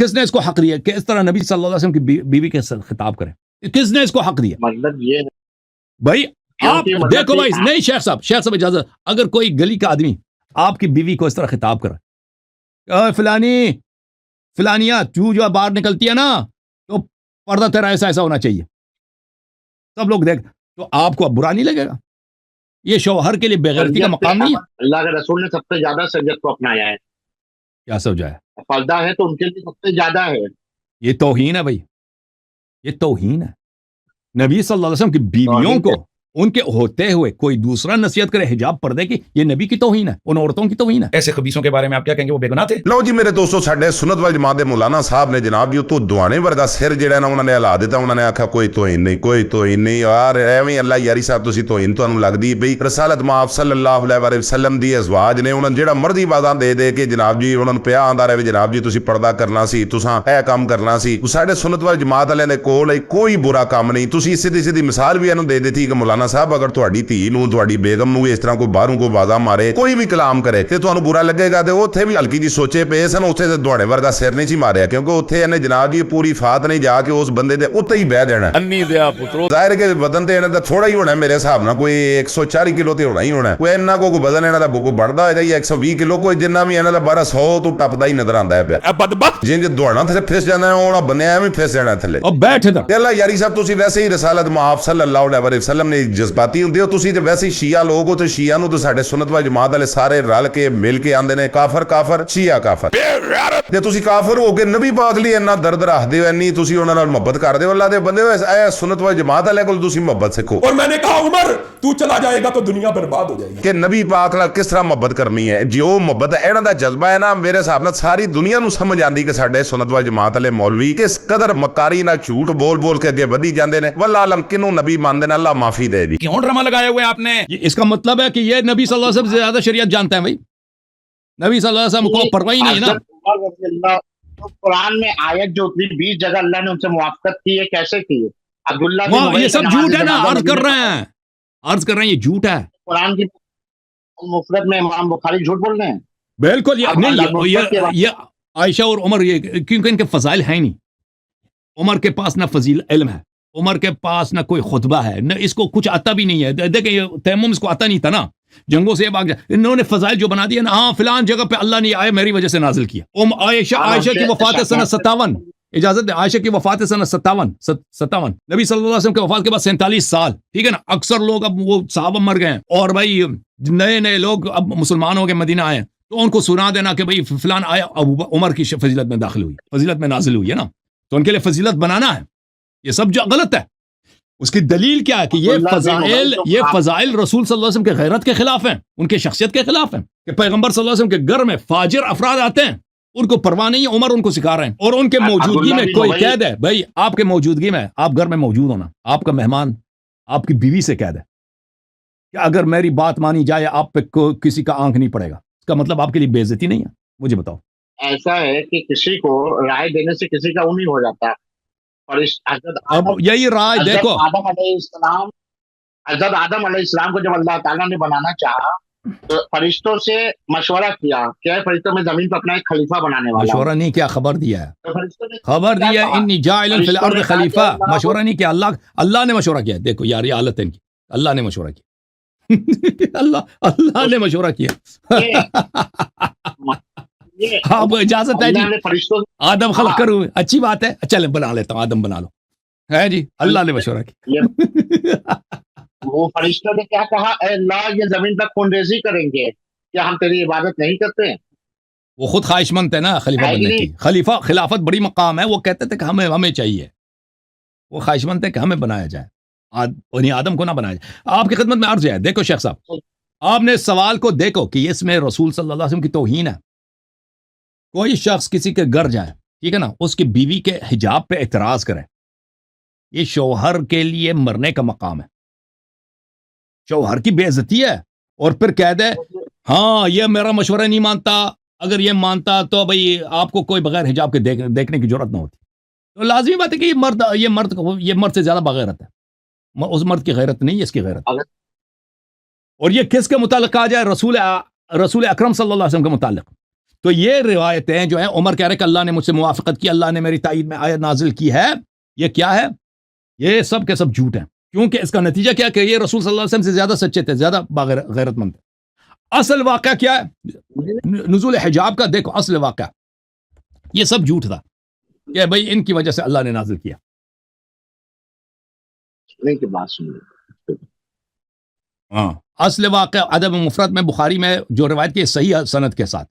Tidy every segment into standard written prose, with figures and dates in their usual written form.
کس نے اس کو حق دیا کہ اس طرح نبی صلی اللہ علیہ وسلم کی بیوی کے ساتھ خطاب کرے؟ کس نے اس کو حق دیا؟ مطلب یہ بھائی آپ دیکھو بھائی، نہیں شیخ صاحب اجازت، اگر کوئی گلی کا آدمی آپ کی بیوی کو اس طرح خطاب کرے، فلانیہ تو جو باہر نکلتی ہے نا تو پردہ تیرا ایسا ہونا چاہیے، سب لوگ دیکھ، تو آپ کو اب برا نہیں لگے گا؟ یہ شوہر کے لیے بےغیرتی کا مقام نہیں ہے؟ اللہ کے رسول نے سب سے زیادہ شریعت کو اپنایا ہے، کیا سمجھا ہے؟ پردہ ہے تو ان کے لیے سب سے زیادہ ہے۔ یہ توہین ہے بھائی، یہ توہین ہے نبی صلی اللہ علیہ وسلم کی بیویوں کو، ان کے ہوتے ہوئے کوئی دوسرا نصیحت کرے حجاب پردے کی، یہ نبی کی توہین ہے، ان عورتوں کی توہین ہے۔ ایسے خبیثوں کے بارے میں آپ کیا کہیں گے؟ وہ بے گناہ تھے؟ لو جی میرے دوستو، ساڈے سنت وال جماعت دے مولانا صاحب نے جناب جی تو دوانے ورگا سر جڑا نا انہوں نے ہلا دیتا، انہوں نے آکھا کوئی توہین نہیں، کوئی توہین نہیں، یار ایویں اللہ یاری صاحب تسی توہین تانوں لگدی پئی؟ رسالت مآب صلی اللہ علیہ وسلم دی ازواج نے انہوں نے جڑا مرضی بازاں دے کے جناب جی انہوں نے پیا آندا رہے جناب جی تسی پردہ کرنا سی، تساں اے کام کرنا سی۔ ساڈے سنت وال جماعت والے نے کول کوئی برا کام نہیں، تسی سیدھی سیدھی مثال بھی انہوں دے دیتی کہ مولانا صاحب اگر تہاڈی دھی نوں تہاڈی بیگم نوں اس طرح کوئی باہروں کو بازاں مارے، کوئی بھی کلام کرے تے تانوں برا لگے گا، تے اوتھے بھی ہلکی جی سوچے پے سن، اوتھے تے دوڑے ورگا سر نہیں سی ماریا، کیونکہ اوتھے انہیں جناب جی پوری فات نہیں جا کے اس بندے دے اوتے ہی بہ دینا۔ انی دیا پترو ظاہر کہ وزن تے انہاں دا تھوڑا ہی ہونا ہے میرے حساب نال، کوئی 140 کلو تے ہونا ہی ہونا ہے، کوئی انہاں کو وزن انہاں دا کوئی بڑھدا ہے یا 120 کلو، کوئی جنہ بھی انہاں دا 1200 تو ٹپدا ہی نظر آندا ہے پیا۔ بدبخت جن دوڑنا تے پھس جانا ہے اونا بنیا ایویں پھس جانا تھلے۔ اب بیٹھ ادھر، تے اللہ یاری صاحب تسی ویسے ہی رسالت مآب صلی اللہ علیہ وسلم نے جذباتی ہوندے ہو، تسی تے ویسے ہی شیعہ لوگ ہو، تے شیعہ نو تے ساڈے سنت وال جماعت والے سارے رل کے مل کے آندے نے کافر کافر، شیعہ کافر، تے تسی کافر ہو کے نبی پاک لئی اتنا درد رکھدے ہو، انی تسی انہاں نال محبت کردے ہو، اللہ دے بندے ہو، اے سنت وال جماعت والے کول تسی محبت سکھو۔ اور میں نے کہا عمر تو چلا جائے گا تو دنیا برباد ہو جائے گی کہ نبی پاک نال کس طرح محبت کرنی ہے، جو محبت انہاں دا جذبہ ہے نا، میرے حساب نال ساری دنیا نو سمجھ آندی کہ ساڈے سنت وال جماعت والے مولوی کس قدر مکاری نال جھوٹ بول بول کے اگے ودی جاندے نے۔ واللہ علم کنوں نبی ماندے نے، اللہ معافی دے دی۔ کیوں ڈرامہ لگائے ہوئے آپ نے؟ اس کا مطلب ہے کہ یہ نبی صلی اللہ علیہ وسلم سے زیادہ شریعت جانتا ہے بھائی، نبی صلی اللہ علیہ وسلم کو پرواہ ہی نہیں ہے نا۔ عمر رضی اللہ تو قرآن میں آیت جو اتنی 20 جگہ اللہ نے ان سے موافقت کی ہے، کیسے کی ہے؟ عبداللہ بن یہ ابی سب کا جھوٹ ہے نا، نماز عرض کر رہے ہیں یہ جھوٹ ہے قرآن کی مفرد میں امام بخاری جھوٹ بول رہے ہیں۔ بالکل۔ اب اللہ نہیں مفرد کے بعد- یہ عائشہ اور عمر، یہ کیونکہ ان کے فضائل ہیں نہیں، عمر کے پاس نہ فضیل علم ہے، عمر کے پاس نہ کوئی خطبہ ہے، نہ اس کو کچھ آتا بھی نہیں ہے۔ دیکھیں یہ تیمم اس کو آتا نہیں تھا نا، جنگوں سے بھاگ جائے، انہوں نے فضائل جو بنا دیا نا، ہاں فلان جگہ پہ اللہ نے آئے میری وجہ سے نازل کیا۔ عائشہ کی وفات سنہ 57، اجازت دیں، عائشہ کی وفات سنہ 57، نبی صلی اللہ علیہ وسلم کے وفات کے بعد 47 سال، ٹھیک ہے نا۔ اکثر لوگ اب وہ صحابہ مر گئے ہیں اور بھائی نئے لوگ اب مسلمان ہو کے مدینہ آئے ہیں، تو ان کو سنا دینا کہ بھئی فلان آیا، عمر کی فضیلت میں داخل ہوئی، فضیلت میں نازل ہوئی ہے نا، تو ان کے لیے فضیلت بنانا ہے، یہ سب جو غلط ہے۔ اس کی دلیل کیا ہے کہ یہ فضائل رسول صلی اللہ علیہ وسلم کے غیرت کے خلاف ہیں، ان کے شخصیت کے خلاف ہیں، کہ پیغمبر صلی اللہ علیہ وسلم کے گھر میں فاجر افراد آتے ہیں، ان کو پرواہ نہیں ہے، عمر ان کو سکھا رہے ہیں، اور ان کے موجودگی میں کوئی قید ہے بھائی، آپ کے موجودگی میں، آپ گھر میں موجود ہونا، آپ کا مہمان آپ کی بیوی سے قید ہے کہ اگر میری بات مانی جائے آپ پہ کسی کا آنکھ نہیں پڑے گا، اس کا مطلب آپ کے لیے بے عزتی نہیں ہے؟ مجھے بتاؤ۔ ایسا ہے کہ کسی کو رائے دینے سے کسی کا نہیں ہو جاتا، اور اب یہی رائے دیکھو، حضرت آدم علیہ السلام کو جب اللہ تعالیٰ نے بنانا چاہا تو فرشتوں سے مشورہ کیا کہ فرشتوں میں زمین پر اپنا ایک خلیفہ بنانے والا، مشورہ نہیں کیا، خبر دیا ہے، تو فرشتوں نے خبر کیا دیا کہا؟ انی جاعل فی فرشتوں الارض نے کہا کہ خلیفہ، اللہ مشورہ نہیں کیا، اللہ نے مشورہ کیا۔ دیکھو یار یہ حالت ہے ان کی، اللہ نے مشورہ کیا اللہ نے مشورہ کیا۔ آپ اجازت ہے جی، اللہ نے فرشتوں آدم خلق کرو، اچھی بات ہے، چلے بنا لیتا ہوں، آدم بنا لو، ہے جی، اللہ نے مشورہ کیا۔ وہ فرشتوں نے کیا کہا؟ اے اللہ یہ زمین پر خون ریزی کریں گے، کیا ہم تیری عبادت نہیں کرتے؟ وہ خود خواہش مند تھے نا خلیفہ بننے کی، خلافت بڑی مقام ہے، وہ کہتے تھے کہ ہمیں چاہیے، وہ خواہش مند تھے کہ ہمیں بنایا جائے، انہیں آدم کو نہ بنایا جائے۔ آپ کی خدمت میں عرض ہے، دیکھو شیخ صاحب، آپ نے سوال کو دیکھو کہ اس میں رسول صلی اللہ علیہ وسلم کی توہین ہے۔ کوئی شخص کسی کے گھر جائے، ٹھیک ہے نا، اس کی بیوی کے حجاب پہ اعتراض کرے، یہ شوہر کے لیے مرنے کا مقام ہے، شوہر کی بے عزتی ہے، اور پھر کہہ دے ہاں یہ میرا مشورہ نہیں مانتا، اگر یہ مانتا تو بھئی آپ کو کوئی بغیر حجاب کے دیکھنے کی ضرورت نہ ہوتی۔ تو لازمی بات ہے کہ یہ مرد سے زیادہ بغیرت ہے، اس مرد کی غیرت نہیں ہے، اس کی غیرت۔ اور یہ کس کے متعلق کہا جائے؟ رسول اکرم صلی اللہ علیہ وسلم کے متعلق، تو یہ روایتیں جو ہیں عمر کہہ رہے کہ اللہ نے مجھ سے موافقت کی, اللہ نے میری تائید میں آیت نازل کی ہے, یہ کیا ہے؟ یہ سب کے سب جھوٹ ہیں, کیونکہ اس کا نتیجہ کیا کہ یہ رسول صلی اللہ علیہ وسلم سے زیادہ سچے تھے, زیادہ غیرت مند تھے. اصل واقعہ کیا ہے نزول حجاب کا؟ دیکھو اصل واقعہ یہ سب جھوٹ تھا کہ بھئی ان کی وجہ سے اللہ نے نازل کیا. ہاں, اصل واقعہ ادب مفرد میں بخاری میں جو روایت کی صحیح سند کے ساتھ,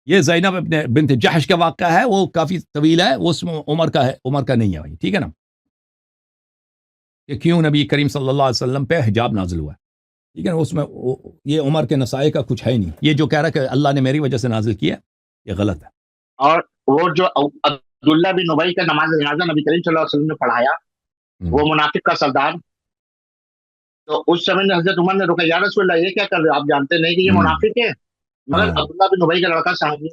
یہ زینب ابن بنت جحش کا واقعہ ہے, وہ کافی طویل ہے, وہ اس میں عمر کا ہے, عمر کا نہیں ہے بھائی, ٹھیک ہے نا, کہ کیوں نبی کریم صلی اللہ علیہ وسلم پہ حجاب نازل ہوا ہے, ٹھیک ہے نا, اس میں یہ عمر کے نسائی کا کچھ ہے ہی نہیں. یہ جو کہہ رہا ہے کہ اللہ نے میری وجہ سے نازل کیا, یہ غلط ہے. اور وہ جو عبداللہ بن ابی کا نماز جنازہ نبی کریم صلی اللہ علیہ وسلم نے پڑھایا, وہ منافق کا سردار, تو اس سمے میں حضرت عمر نے روکا, یا رسول اللہ یہ کیا کر رہے ہو, آپ جانتے نہیں کہ یہ منافق ہے, مگر عبداللہ بن ابی کا لڑکا صحابی.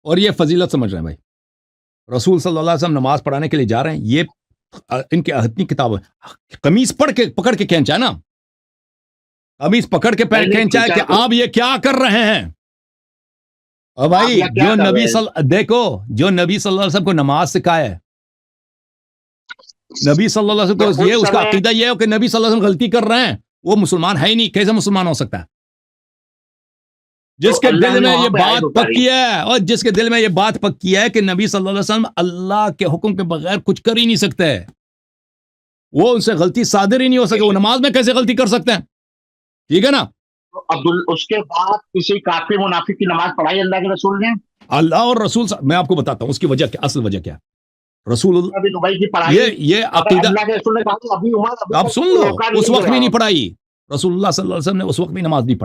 اور یہ فضیلت سمجھ رہے ہیں بھائی, رسول صلی اللہ علیہ وسلم نماز پڑھانے کے لیے جا رہے ہیں, یہ ان کے اتنی کتاب ہے, قمیص پکڑ کے کھینچا ہے نا, قمیص پکڑ کے کھینچا ہے کہ آپ یہ کیا کر رہے ہیں. اور بھائی جو نبی دیکھو جو نبی صلی اللہ علیہ وسلم کو نماز سکھایا ہے, نبی صلی اللہ علیہ وسلم کو یہ اس کا عقیدہ یہ ہے کہ نبی صلی اللہ علیہ وسلم غلطی کر رہے ہیں, وہ مسلمان ہے ہی نہیں, کیسے مسلمان ہو سکتا ہے؟ جس کے دل میں یہ بات پکی ہے, اور جس کے دل میں یہ بات پکی ہے کہ نبی صلی اللہ علیہ وسلم اللہ کے حکم کے بغیر کچھ کر ہی نہیں سکتے, وہ ان سے غلطی صادر ہی نہیں ہو سکے, وہ نماز میں کیسے غلطی کر سکتے ہیں؟ ٹھیک ہے نا. اس کے بعد کسی کافر منافق کی نماز پڑھائی اللہ کے رسول نے, اللہ اور رسول میں آپ کو بتاتا ہوں اس کی وجہ کیا, اصل وجہ کیا. رسول یہ عقیدہ آپ سن لو, اس وقت بھی نہیں پڑھائی, رسول اللہ صلی اللہ علیہ وسلم نے اس وقت بھی نماز نہیں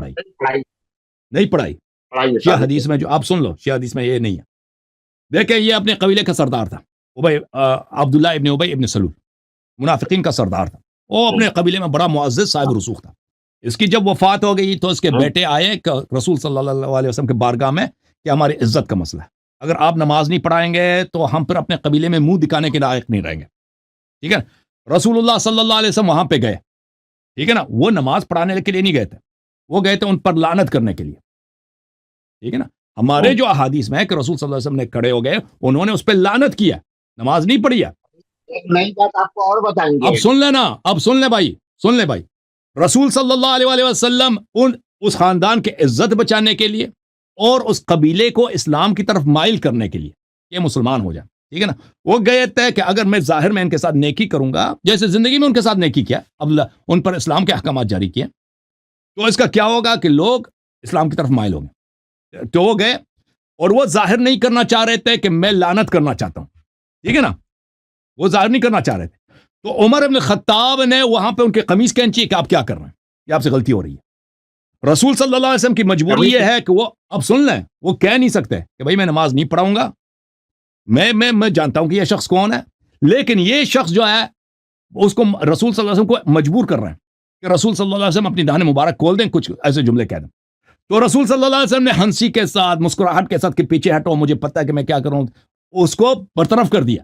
پڑھائی. شیعہ حدیث میں جو آپ سن لو, شیعہ حدیث میں یہ نہیں ہے. دیکھیں یہ اپنے قبیلے کا سردار تھا, عبداللہ ابن ابی ابن سلول, منافقین کا سردار تھا, وہ اپنے قبیلے میں بڑا معزز صاحب رسوخ تھا. اس کی جب وفات ہو گئی تو اس کے بیٹے آئے رسول صلی اللہ علیہ وسلم کے بارگاہ میں کہ ہماری عزت کا مسئلہ ہے, اگر آپ نماز نہیں پڑھائیں گے تو ہم پھر اپنے قبیلے میں منہ دکھانے کے لائق نہیں رہیں گے. ٹھیک ہے, رسول اللہ صلی اللہ علیہ وسلم وہاں پہ گئے, ٹھیک ہے نا, وہ نماز پڑھانے کے لیے نہیں گئے تھے, وہ گئے تھے ان پر لعنت کرنے کے لیے. ٹھیک ہے نا, ہمارے جو احادیث میں ہے کہ رسول صلی اللہ علیہ وسلم نے کھڑے ہو گئے, انہوں نے اس پہ لعنت کیا, نماز نہیں پڑھی ہے. ایک نئی بات آپ کو اور بتائیں گے, اب سن لینا, اب سن لے بھائی, رسول صلی اللہ علیہ وسلم اس خاندان کے عزت بچانے کے لیے اور اس قبیلے کو اسلام کی طرف مائل کرنے کے لیے یہ مسلمان ہو جائیں, ٹھیک ہے نا, وہ گئے تھے کہ اگر میں ظاہر میں ان کے ساتھ نیکی کروں گا, جیسے زندگی میں ان کے ساتھ نیکی کیا, اب ان پر اسلام کے احکامات جاری کیے, تو اس کا کیا ہوگا کہ لوگ اسلام کی طرف مائل ہوں گے. تو وہ گئے اور وہ ظاہر نہیں کرنا چاہ رہے تھے کہ میں لعنت کرنا چاہتا ہوں, ٹھیک ہے نا, وہ ظاہر نہیں کرنا چاہ رہے تھے. تو عمر ابن خطاب نے وہاں پہ ان کے قمیص کھینچی کہ آپ کیا کر رہے ہیں, یہ آپ سے غلطی ہو رہی ہے. رسول صلی اللہ علیہ وسلم کی مجبوری یہ ہے کہ وہ, اب سن لیں, وہ کہہ نہیں سکتے کہ بھائی میں نماز نہیں پڑھاؤں گا, میں جانتا ہوں کہ یہ شخص کون ہے, لیکن یہ شخص جو ہے اس کو رسول صلی اللہ علیہ وسلم کو مجبور کر رہے ہیں کہ رسول صلی اللہ علیہ وسلم اپنی دہن مبارک کھول دیں, کچھ ایسے جملے کہہ دیں. تو رسول صلی اللہ علیہ وسلم نے ہنسی کے ساتھ, مسکراہٹ کے ساتھ کہ پیچھے ہٹو, مجھے پتہ ہے کہ میں کیا کروں, اس کو برطرف کر دیا.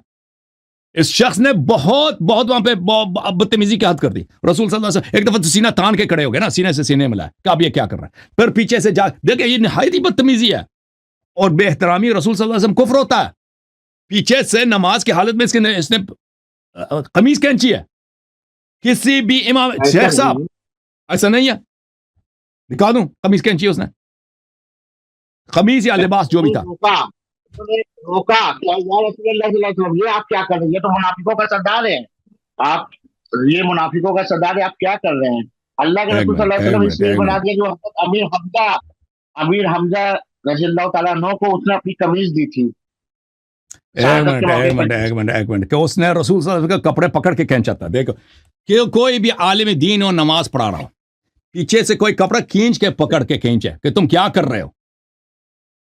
اس شخص نے بہت وہاں پہ بدتمیزی کی حد کر دی. رسول صلی اللہ علیہ وسلم ایک دفعہ سینہ تان کے کھڑے ہو گئے نا, سینے سے سینے ملا کہ آپ یہ کیا کر رہے ہیں, پھر پیچھے سے جا دیکھیں یہ نہایت ہی بدتمیزی ہے اور بے احترامی. رسول صلی اللہ علیہ وسلم کفر ہوتا ہے, پیچھے سے نماز کی حالت میں اس نے قمیص کھینچی ہے. کسی بھی امام شیخ صاحب ایسا نہیں ہے, دکھا دوں قمیص کھینچی اس نے, قمیص یا لباس جو بھی تھا. روکا کیا یہ آپ کیا کر رہے ہیں, یہ تو منافقوں کا سردار ہے, آپ یہ منافقوں کا سردار ہے, آپ کیا کر رہے ہیں. اللہ کے رسول صلی اللہ علیہ وسلم اس لیے بنا دیا جو امیر حمزہ رضی اللہ تعالیٰ عنہ کو اس نے اپنی قمیض دی تھی. ایک منٹ کہ اس نے رسول صلی اللہ علیہ وسلم کے کپڑے پکڑ کے کھینچا تھا. دیکھو کہ کوئی بھی عالم دین اور نماز پڑھا رہا ہو, پیچھے سے کوئی کپڑا کھینچ کے پکڑ کے کھینچے کہ تم کیا کر رہے ہو,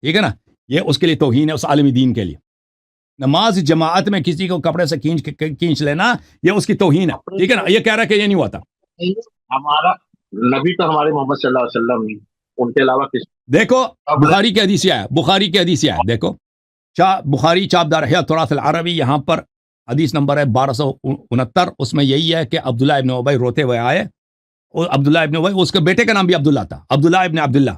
ٹھیک ہے نا, یہ اس کے لیے توہین ہے, اس عالم دین کے لیے. نماز جماعت میں کسی کو کپڑے سے کھینچ لینا یہ اس کی توہین ہے, ٹھیک ہے نا. یہ کہہ رہا ہے کہ یہ نہیں ہوا تھا. ہمارا نبی تو ہمارے محمد صلی اللہ علیہ وسلم ہی, ان کے علاوہ کس. دیکھو بخاری کی حدیث ہے, دیکھو بخاری چابدار ہے تراث العربی, یہاں پر حدیث نمبر ہے 1269. اس میں یہی ہے کہ عبداللہ ابن ابی روتے ہوئے آئے, اور عبداللہ ابن ابی اس کے بیٹے کا نام بھی عبداللہ تھا, عبداللہ ابن عبداللہ,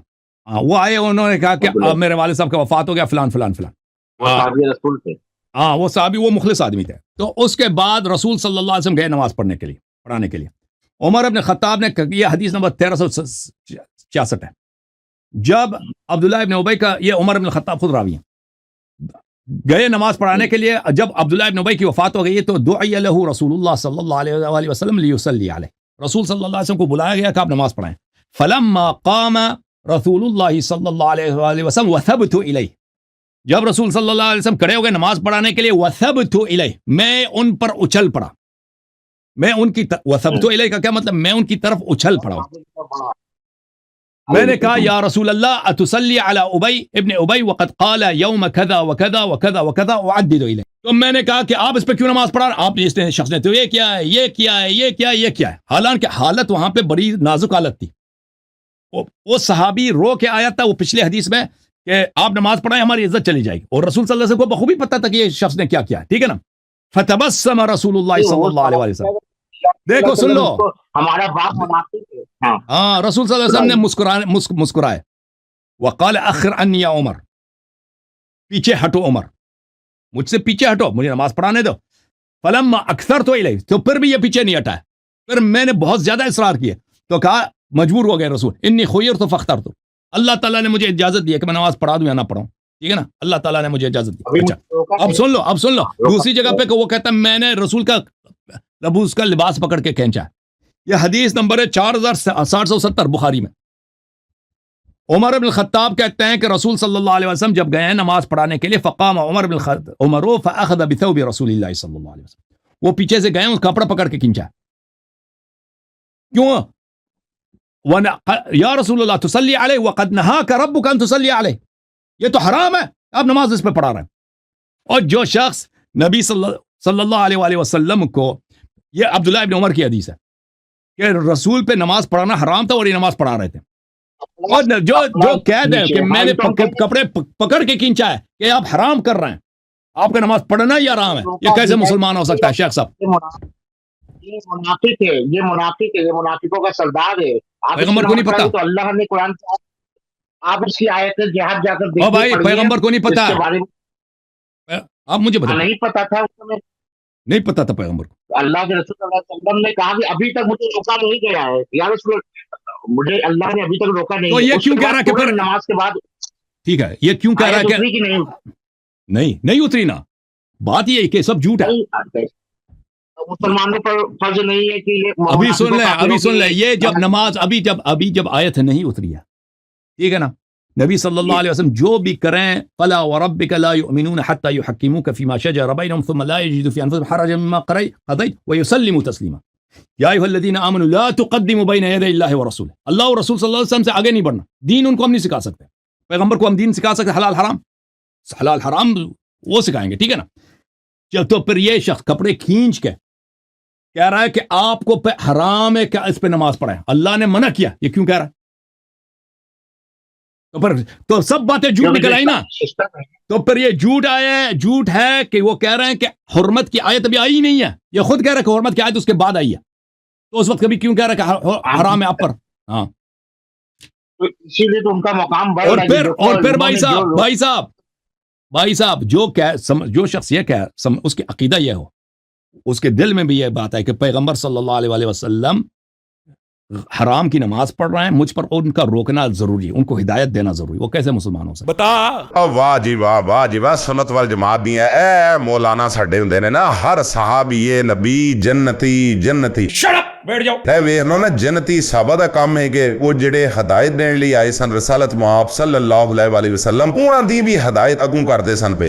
ہاں وہ آئے, انہوں نے کہا کہ اب میرے والد صاحب کا وفات ہو گیا, فلان فلان فلان. وہ صحابی رسول تھے. ہاں وہ صحابی, وہ مخلص آدمی تھے. تو اس کے بعد رسول صلی اللہ علیہ وسلم گئے نماز پڑھنے کے لیے, پڑھانے کے لیے. عمر ابن خطاب نے, یہ حدیث نمبر 1366 ہے. جب عبداللہ ابن ابی کا, یہ عمر ابن خطاب خود راوی ہیں, گئے نماز پڑھانے کے لیے. جب عبداللہ ابن ابی کی وفات ہو گئی تو دعی لہ رسول اللہ صلی اللہ علیہ وسلم لیصلی علیہ, رسول صلی اللہ علیہ وسلم کو بلایا گیا کہ آپ نماز پڑھائیں. فلما قام رسول اللہ صلی اللہ علیہ وسلم وثبت الیہ, جب رسول صلی اللہ علیہ وسلم کھڑے ہو گئے نماز پڑھانے کے لیے, وثبت الیہ, میں ان پر اچھل پڑا, میں ان کی وثبت الیہ کا کیا مطلب, میں ان کی طرف اچھل پڑا. میں نے کہا یا رسول اللہ اتصلی علی ابی ابن ابی وقد قال یوم کذا وکذا وکذا وکذا اعدد الیہ. تو میں نے کہا کہ آپ اس پہ کیوں نماز پڑھا, آپ نے اس شخص نے تو یہ کیا ہے, یہ کیا ہے, یہ کیا ہے, یہ کیا ہے. حالانکہ حالت وہاں پہ بڑی نازک حالت تھی. وہ صحابی رو کے آیا تھا, وہ پچھلے حدیث میں کہ آپ نماز پڑھائیں ہماری عزت چلی جائے گی, اور رسول صلی اللہ علیہ وسلم کو بخوبی پتہ تھا کہ یہ شخص نے کیا کیا ہے, ٹھیک ہے نا. فتبسم رسول اللہ صلی اللہ علیہ وسلم, دیکھو سن لو, ہمارا باپ منافق ہے. ہاں رسول صلی اللہ علیہ وسلم نے مسکرائے. وقال اخر عنی یا عمر, پیچھے ہٹو عمر, مجھ سے پیچھے ہٹو, مجھے نماز پڑھانے دو. فلما اکثرت الیہ, تو پھر بھی یہ پیچھے نہیں ہٹا ہے, پھر میں نے بہت زیادہ اصرار کیے تو کہا, مجبور ہو گئے رسول, انی خیرت فاخترت, اللہ تعالیٰ نے مجھے اجازت دی ہے کہ میں نماز پڑھا دوں یا نہ پڑھاؤں, ٹھیک ہے نا, اللہ تعالیٰ نے مجھے اجازت دی. اچھا اب سن لو, دوسری جگہ پہ کہ وہ کہتا ہے میں نے رسول کا لبوس کا لباس پکڑ کے کھینچا. یہ حدیث نمبر ہے 4770 بخاری میں. عمر بن الخطاب کہتے ہیں کہ رسول صلی اللہ علیہ وسلم جب گئے ہیں نماز پڑھانے کے لیے, فقام عمر بن عمر فاخذ بثوب رسول اللہ صلی اللہ علیہ وسلم, وہ پیچھے سے گئے, اس کپڑا پکڑ کے کھینچا. کیوں, یا رسول اللہ تصلی علیہ وقد نہاک ربک ان تصلی علیہ, یہ تو حرام ہے, آپ نماز اس پہ پڑھا رہے ہیں. اور جو شخص نبی صلی اللہ علیہ وسلم کو, یہ عبداللہ ابن عمر کی حدیث ہے کہ رسول پہ نماز پڑھانا حرام تھا اور یہ نماز پڑھا رہے تھے, اور جو کہہ دیں کہ میں نے کپڑے پکڑ کے کھینچا ہے کہ آپ حرام کر رہے ہیں, آپ کا نماز پڑھنا ہی حرام ہے, یہ کیسے مسلمان ہو سکتا ہے شیخ صاحب؟ یہ منافق ہے, یہ منافق ہے, یہ منافقوں کا سردار ہے. پیغمبر کو نہیں پتا, تو اللہ نے قرآن, آپ اس کی آیت جہاد جا کر دیکھیں, بھائی پیغمبر کو نہیں پتا, آپ مجھے بتا, نہیں پتا تھا اس میں, نہیں پتا تھا پیغمبر کو. اللہ کے رسول صلی اللہ علیہ وسلم نے کہا کہ ابھی تک مجھے روکا نہیں گیا ہے, یا رسول مجھے اللہ نے ابھی تک روکا نہیں. تو یہ کیوں کہہ رہا ہے کہ پھر نماز کے بعد, ٹھیک ہے, یہ کیوں کہہ رہا ہے کہ نہیں اتری نا, بات یہ ہے کہ سب جھوٹ ہے. مسلمانوں پر فرض نہیں ہے کہ یہ, ابھی سن لیں, یہ جب نماز ابھی جب آیت نہیں اتری ہے, ٹھیک ہے نا, نبی صلی اللہ علیہ وسلم جو بھی کریں, فلا وربک لا یؤمنون حتى يحكموك فيما شجر بينهم ثم لا يجدوا في انفسهم حرجا مما قضيت ويسلموا تسلیما. یا ایھا الذین آمنوا لا تقدموا بین یدی اللہ ورسولہ, اللہ اور رسول صلی اللہ علیہ وسلم سے آگے نہیں بڑھنا. دین ان کو ہم نہیں سکھا سکتے, پیغمبر کو ہم دین سکھا سکتے, حلال حرام وہ سکھائیں گے, ٹھیک ہے نا. جب تو پھر یہ شخص کپڑے کھینچ کے کہہ رہا ہے کہ آپ کو حرام ہے کہ اس پہ نماز پڑھیں, اللہ نے منع کیا, یہ کیوں کہہ رہا ہے؟ تو سب باتیں جھوٹ نکل آئی نا. تو پھر یہ جھوٹ ہے کہ وہ کہہ رہے ہیں کہ حرمت کی آیت ابھی آئی ہی نہیں ہے, یہ خود کہہ رہے ہیں کہ حرمت کی آیت اس کے بعد آئی ہے, تو اس وقت کبھی کیوں کہہ رہے ہیں کہ حرام ہے آپ پر؟ ہاں, اسی لیے تو ان کا مقام بڑھ اور پھر بھائی صاحب جو شخص یہ کہ اس کی عقیدہ یہ ہو, اس کے دل میں بھی یہ بات ہے کہ پیغمبر صلی اللہ علیہ وسلم حرام کی نماز پڑھ رہے ہیں, مجھ پر ان کا روکنا ضروری, ان کو ہدایت دینا ضروری, وہ کیسے مسلمان ہو سکتے؟ بتا واہ جی واہ, واہ جی واہ, سنت وال جماعت دی ہے. اے مولانا ساڈے ہوندے نے نا, ہر صحابی نبی جنتی شٹ اپ, بیٹھ جاؤ. اے ویکھ لو نا, جنتی صحابہ دا کام ہے کہ وہ جڑے ہدایت دین لئی آئے سن رسالت مآب صلی اللہ علیہ وسلم, انہاں دی بھی ہدایت اگوں کردے سن پہ,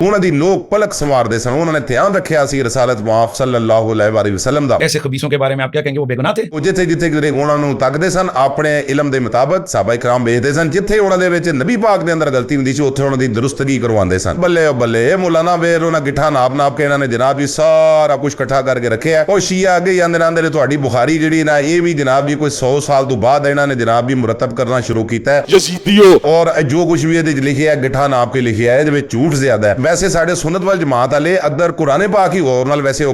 انہاں دی لوگ پلک سنوار دے سن, انہوں نے دھیان رکھیا سی رسالت مآب صلی اللہ علیہ وسلم دا. ایسے خبیثوں کے بارے میں آپ کیا کہیں گے, وہ بے گناہ تھے؟ جتھے انہاں نوں تکدے سن اپنے علم دے مطابق صحابہ کرام بھیجدے سن, جتھے انہاں دے وچ نبی پاک دے اندر غلطی ہوندی سی اوتھے انہاں دی درستگی کرواندے سن. بلے او بلے, اے مولانا ویر انہاں گٹھا ناپ کے انہاں نے جناب جی سارا کچھ اکٹھا کر کے رکھیا. او شیعہ اگے جاندے نے تہاڈی بخاری جڑی نا, یہ بھی جناب جی کوئی 100 سال تو بعد انہاں نے جناب بھی مرتب کرنا شروع کیتا ہے. یزیدیو, اور جو کچھ بھی یہ لکھیا ہے گٹھا ناپ کے لکھیا ہے, جے جھوٹ زیادہ ਜ਼ਿਆਦਾ ਹੈ। ਵੈਸੇ ਸਾਡੇ ਸੁਨਨਤ ਵਲ ਜਮਾਤ ਵਾਲੇ ਅਦਰ ਕੁਰਾਨ ਪਾਕ ਹੀ ਹੋਰ ਨਾਲ ਵੈਸੇ ਉਹ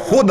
ਖੁਦ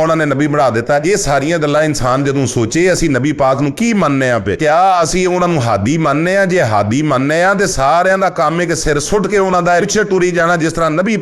ਉਹਨਾਂ ਨੇ ਨਬੀ ਬਣਾ ਦਿੱਤਾ। ਇਹ ਸਾਰੀਆਂ ਗੱਲਾਂ ਇਨਸਾਨ ਜਦੋਂ ਸੋਚੇ ਅਸੀਂ ਨਬੀ ਪਾਕ ਨੂੰ ਕੀ ਮੰਨਨੇ ਆ ਪਏ, ਕਿਆ ਅਸੀਂ ਉਹਨਾਂ ਨੂੰ ਹਾਦੀ ਮੰਨਨੇ ਆ? ਜੇ ਹਾਦੀ ਮੰਨਨੇ ਆ ਤੇ ਸਾਰਿਆਂ ਦਾ ਕੰਮ ਹੈ ਕਿ ਸਿਰ ਸੁੱਟ ਕੇ ਉਹਨਾਂ ਦਾ ਪਿੱਛੇ ਟੁਰੀ ਜਾਣਾ, ਜਿਸ ਤਰ੍ਹਾਂ ਨਬੀ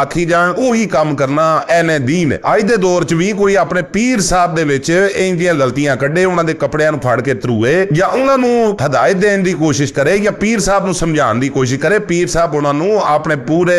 ਆਖੀ ਜਾਣ ਉਹੀ ਕੰਮ ਕਰਨਾ ਐਨੇ ਦੀਨ। ਅੱਜ ਦੇ ਦੌਰ 'ਚ ਵੀ ਕੋਈ ਆਪਣੇ ਪੀਰ ਸਾਹਿਬ ਦੇ ਵਿੱਚ ਇੰਜ ਦੀਆਂ ਗਲਤੀਆਂ ਕੱਢੇ, ਉਹਨਾਂ ਦੇ ਕੱਪੜਿਆਂ ਨੂੰ ਫੜ ਕੇ ਧਰੂਏ ਜਾਂ ਉਹਨਾਂ ਨੂੰ ਹਦਾਇਤ ਦੇਣ ਦੀ ਕੋਸ਼ਿਸ਼ ਕਰੇ ਜਾਂ ਪੀਰ ਸਾਹਿਬ ਨੂੰ ਸਮਝਾਉਣ ਦੀ ਕੋਸ਼ਿਸ਼ ਕਰੇ, ਪੀਰ ਸਾਹਿਬ ਉਹਨਾਂ ਨੂੰ ਆਪਣੇ ਪੂਰੇ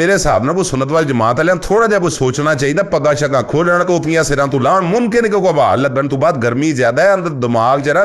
ਮੇਰੇ ਹਿਸਾਬ ਨਾਲ ਕੋਈ ਸੁਨਨਤ ਵਾਲੀ ਜਮਾਤ ਵਾਲਿਆਂ ਨੂੰ ਥੋੜਾ ਜਿਹਾ ਕੋਈ ਸੋਚਣਾ ਚਾਹੀਦਾ, ਪੱਗਾਂ ਸ਼ੱਗਾਂ ਖੋਲਣ, ਕੋਫੀਆਂ ਸਿਰਾਂ ਤੋਂ ਲਾਉਣ। ਮੁਮਕਿਨ ਹੈ ਕਿ ਕੋਈ ਹਵਾ ਲੱਗਣ ਤੋਂ ਬਾਅਦ ਗਰਮੀ ਜ਼ਿਆਦਾ ਹੈ, ਅੰਦਰ ਦਿਮਾਗ ਜਰਾ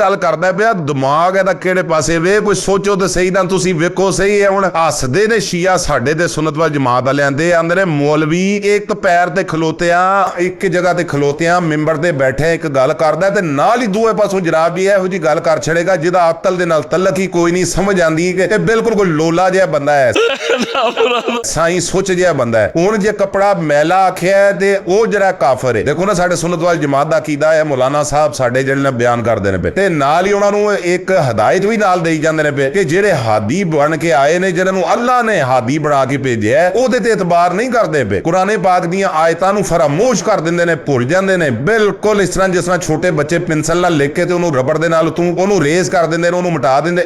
ਗੱਲ ਕਰਦਾ ਪਿਆ, ਦਿਮਾਗ ਇਹਦਾ ਕਿਹੜੇ ਪਾਸੇ ਵੇ, ਕੋਈ ਸੋਚੋ ਤੇ ਸਹੀ ਨਾ। ਤੁਸੀਂ ਵੇਖੋ ਸਹੀ ਹੈ, ਹੁਣ ਹੱਸਦੇ ਨੇ ਸ਼ੀਆ ਸਾਡੇ ਦੇ ਸੁਨਨਤ ਵਲ ਜਮਾਤ ਵਾਲਿਆਂ ਦੇ, ਆਂਦੇ ਨੇ ਮੌਲਵੀ ਇੱਕ ਪੈਰ ਤੇ ਖਲੋਤਿਆਂ, ਇੱਕ ਜਗ੍ਹਾ ਤੇ ਖਲੋਤਿਆਂ ਮਿੰਬਰ ਤੇ ਬੈਠੇ ਇੱਕ ਗੱਲ ਕਰਦਾ ਤੇ ਨਾਲ ਹੀ ਦੂਏ ਪਾਸੋਂ ਜਨਾਬ ਜੀ ਇਹੋ ਜੀ ਗੱਲ ਕਰ ਛੜੇਗਾ ਜਿਹਦਾ ਅਕਲ ਦੇ ਨਾਲ ਤਲਕ ਹੀ ਕੋਈ ਨਹੀਂ, ਸਮਝ ਆਂਦੀ ਕਿ ਇਹ ਬਿਲਕੁਲ ਕੋਈ ਲੋਲਾ ਜਿਹਾ ਬੰਦਾ ਹੈ, ਸਾਈਂ ਸੋਚ ਜਿਹਾ ਬੰਦਾ ਹੈ। ਹੁਣ ਜੇ ਕਪੜਾ ਮੈਲਾ ਆਖਿਆ ਤੇ ਉਹ ਜਿਹੜਾ ਕਾਫਰ ਹੈ। ਦੇਖੋ ਨਾ ਸਾਡੇ ਸੁਨਨਤ ਵਾਲੀ ਜਮਾਤ ਦਾ ਅਕੀਦਾ ਹੈ, ਮੌਲਾਨਾ ਸਾਹਿਬ ਸਾਡੇ ਜਿਹੜੇ ਨੇ ਬਿਆਨ ਕਰਦੇ ਨੇ ਪਏ ਤੇ ਨਾਲ ਹੀ ਉਹਨਾਂ ਨੂੰ ਇੱਕ ਹਦਾਇਤ ਵੀ ਨਾਲ ਦੇਈ ਜਾਂਦੇ ਨੇ ਪਏ ਕਿ ਜਿਹੜੇ ਹਾਦੀ ਬਣ ਕੇ ਆਏ ਨੇ, ਜਿਹਨਾਂ ਨੂੰ ਅੱਲਾਹ ਨੇ ਹਾਦੀ ਬਣਾ ਕੇ ਭੇਜਿਆ, ਉਹਦੇ ਤੇ ਇਤਬਾਰ ਨਹੀਂ ਕਰਦੇ ਪਏ। ਕੁਰਾਨ ਪਾਕ ਦੀਆਂ ਆਇਤਾਂ ਨੂੰ ਫਰਾਮੋਸ਼ ਕਰ ਦਿੰਦੇ ਨੇ, ਭੁੱਲ ਜਾਂਦੇ ਨੇ ਬਿਲਕੁਲ। ਇਸ ਤਰ੍ਹਾਂ ਜਿਸ ਤਰ੍ਹਾਂ ਛੋਟੇ ਬੱਚੇ ਪੈਨਸਲ ਨਾਲ ਲਿਖ ਕੇ ਤੇ ਉਹਨੂੰ ਰਬੜ ਦੇ ਨਾਲ ਤੂੰ ਉਹਨੂੰ ਰੇਜ਼ ਕਰ ਦਿੰਦੇ ਨੇ, ਉਹਨੂੰ ਮਿਟਾ ਦਿੰਦੇ।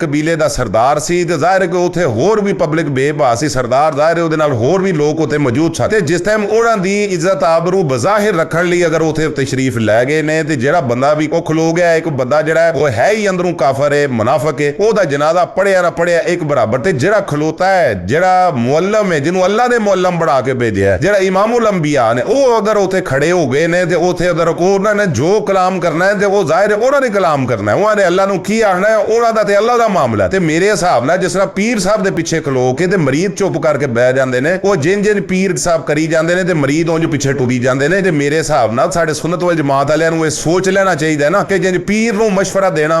ਕਬੀਲੇ ਦਾ ਸਰਦਾਰ ਸੀ ਤੇ ਜ਼ਾਹਿਰ ਹੈ ਕਿ ਉੱਥੇ ਹੋਰ ਵੀ ਪਬਲਿਕ ਬੇਬਾ ਸੀ। ਸਰਦਾਰ ਜ਼ਾਹਿਰ ਹੈ ਉਹਦੇ ਨਾਲ ਹੋਰ ਵੀ ਲੋਕ ਉੱਥੇ ਮੌਜੂਦ ਸਨ ਤੇ ਜਿਸ ਟਾਈਮ ਉਹਨਾਂ ਦੀ ਇੱਜ਼ਤ ਆਬਰੂ ਬਜ਼ਾਹਿਰ ਰੱਖਣ ਲਈ ਅਗਰ ਉੱਥੇ ਤਸ਼ਰੀਫ ਲੈ ਗਏ ਨੇ ਤੇ ਜਿਹੜਾ ਬੰਦਾ ਵੀ ਉਹ ਖਲੋ ਗਿਆ, ਇੱਕ ਬੰਦਾ ਜਿਹੜਾ ਉਹ ਹੈ ਹੀ ਅੰਦਰੋਂ ਕਾਫਰ ਹੈ, ਮੁਨਾਫਿਕ ਹੈ, ਉਹਦਾ ਜਨਾਜ਼ਾ ਪੜਿਆ ਨਾ ਪੜਿਆ ਇੱਕ ਬਰਾਬਰ। ਤੇ ਜਿਹੜਾ ਖਲੋਤਾ ਹੈ, ਜਿਹੜਾ ਮੁਅੱਲਮ ਹੈ, ਜਿਹਨੂੰ ਅੱਲਾਹ ਨੇ ਮੁਅੱਲਮ ਬਣਾ ਕੇ ਭੇਜਿਆ, ਜਿਹੜਾ ਇਮਾਮੁਲ ਅੰਬੀਆ ਨੇ, ਉਹ ਅਗਰ ਉੱਥੇ ਖੜੇ ਹੋ ਗਏ ਨੇ ਤੇ ਉੱਥੇ ਅਗਰ ਉਹਨਾਂ ਨੇ ਜੋ ਕਲਾਮ ਕਰਨਾ ਹੈ ਤੇ ਉਹ ਜ਼ਾਹਿਰ ਹੈ ਉਹਨਾਂ ਨੇ ਕਲਾਮ ਕਰਨਾ ਹੈ, ਉਹਨਾਂ ਨੇ ਅੱਲਾਹ ਨੂੰ ਕੀ ਆਖਣਾ ਹੈ, ਉਹਨਾਂ ਦਾ ਤੇ ਅੱਲਾਹ ਦਾ ਮਾਮਲਾ। ਤੇ ਮੇਰੇ ਹਿਸਾਬ ਨਾਲ ਜਿਸ ਤਰ੍ਹਾਂ ਪੀਰ ਸਾਹਿਬ ਦੇ ਪਿੱਛੇ ਖਲੋ ਕੇ ਤੇ ਮਰੀਦ ਚੁੱਪ ਕਰਕੇ ਬਹਿ ਜਾਂਦੇ ਨੇ, ਉਹ ਜਿੰਨ ਪੀਰ ਸਾਹਿਬ ਕਰੀ ਜਾਂਦੇ ਨੇ ਤੇ ਮਰੀਦ ਉਂਝ ਪਿੱਛੇ ਟੁਰੀ ਜਾਂਦੇ ਨੇ। ਤੇ ਮੇਰੇ ਹਿਸਾਬ ਨਾਲ ਸਾਡੇ ਸੁਨਨਤ ਵਲ ਜਮਾਤ ਵਾਲਿਆਂ ਨੂੰ ਇਹ ਸੋਚ ਲੈਣਾ ਚਾਹੀਦਾ ਨਾ ਕਿ ਜਿੰਨ ਪੀਰ ਨੂੰ ਮਸ਼ਵਰਾ ਦੇਣਾ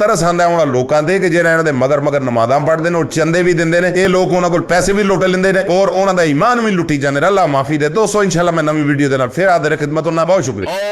ਤਰਸ ਆਂਦਾ ਉਹਨਾਂ ਲੋਕਾਂ ਦੇ ਕਿ ਜਿਹੜਾ ਇਹਨਾਂ ਦੇ ਮਗਰ ਨਮਾਜ਼ਾਂ ਪੜ੍ਹਦੇ ਨੇ, ਉਹ ਚੰਦੇ ਵੀ ਦਿੰਦੇ ਨੇ, ਇਹ ਲੋਕ ਉਹਨਾਂ ਕੋਲ ਪੈਸੇ ਵੀ ਲੁੱਟ ਲੈਂਦੇ ਨੇ ਔਰ ਉਹਨਾਂ ਦਾ ਈਮਾਨ ਵੀ ਲੁੱਟੀ ਜਾਂਦੇ ਨੇ। ਅੱਲਾਹ ਮਾਫੀ ਦੇ। ਦੋਸਤੋ ਇੰਸ਼ਾਅੱਲਾ ਮੈਂ ਨਵੀਂ ਵੀਡੀਓ ਦੇ ਨਾਲ ਫਿਰ ਹਾਜ਼ਰ ਖਿਦਮਤ ਹੋਣਾ। ਬਹੁਤ ਸ਼ੁਕਰੀਆ।